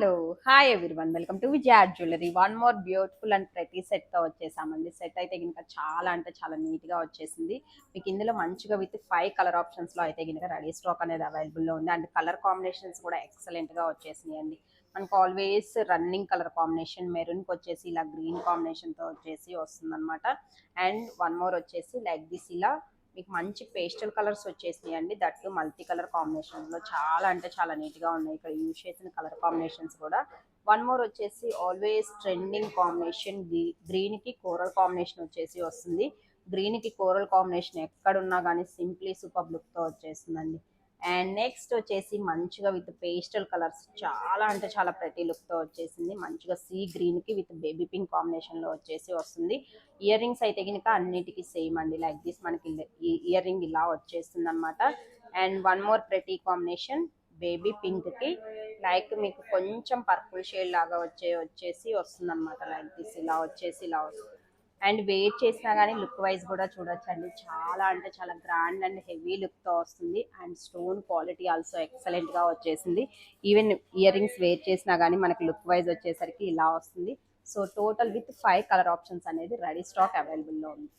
Hello hi everyone welcome to Vijayart jewellery one more beautiful and ప్రతి సెట్తో వచ్చేసామండి. Set అయితే కనుక చాలా అంటే చాలా నీట్గా వచ్చేసింది. మీకు ఇందులో మంచిగా విత్ 5 కలర్ ఆప్షన్స్లో అయితే కనుక రెడీ స్టాక్ అనేది అవైలబుల్లో ఉంది. అండ్ కలర్ కాంబినేషన్స్ కూడా ఎక్సలెంట్గా వచ్చేసినాయి అండి. మనకు ఆల్వేస్ రన్నింగ్ కలర్ కాంబినేషన్ మెరూన్కి వచ్చేసి ఇలా గ్రీన్ కాంబినేషన్తో వచ్చేసి వస్తుంది అనమాట. అండ్ వన్ మోర్ వచ్చేసి లైక్ దిస్ ఇలా మీకు మంచి పేస్టల్ కలర్స్ వచ్చేసినాయి అండి. దట్ మల్టీ కలర్ కాంబినేషన్లో చాలా అంటే చాలా నీట్గా ఉన్నాయి. ఇక్కడ యూజ్ చేసిన కలర్ కాంబినేషన్స్ కూడా వన్ మోర్ వచ్చేసి ఆల్వేస్ ట్రెండింగ్ కాంబినేషన్ గ్రీన్కి కోరల్ కాంబినేషన్ వచ్చేసి వస్తుంది. గ్రీన్కి కోరల్ కాంబినేషన్ ఎక్కడున్నా కానీ సింప్లీ సూపర్ లుక్తో వచ్చేస్తుందండి. అండ్ నెక్స్ట్ వచ్చేసి మంచిగా విత్ పేస్టల్ కలర్స్ చాలా అంటే చాలా ప్రతి లుక్తో వచ్చేసింది. మంచిగా సీ గ్రీన్కి విత్ బేబీ పింక్ కాంబినేషన్లో వచ్చేసి వస్తుంది. ఇయర్ రింగ్స్ అయితే కనుక అన్నిటికీ సేమ్ అండి. లైక్ దిస్ మనకి ఈ ఇయర్ రింగ్ ఇలా వచ్చేస్తుంది అనమాట. అండ్ వన్ మోర్ ప్రతి కాంబినేషన్ బేబీ పింక్కి లైక్ మీకు కొంచెం పర్పుల్ షేడ్ లాగా వచ్చేసి వస్తుంది అనమాట. లైక్ దిస్ ఇలా వచ్చేసి ఇలా వస్తుంది. అండ్ వెయిట్ చేసినా కానీ లుక్ వైజ్ కూడా చూడొచ్చండి. చాలా అంటే చాలా గ్రాండ్ అండ్ హెవీ లుక్తో వస్తుంది. అండ్ స్టోన్ క్వాలిటీ ఆల్సో ఎక్సలెంట్గా వచ్చేసింది. ఈవెన్ ఇయర్ రింగ్స్ వేర్ చేసినా కానీ మనకి లుక్ వైజ్ వచ్చేసరికి ఇలా వస్తుంది. So total with 5 colour options అనేది రెడీ స్టాక్ అవైలబుల్లో ఉంది.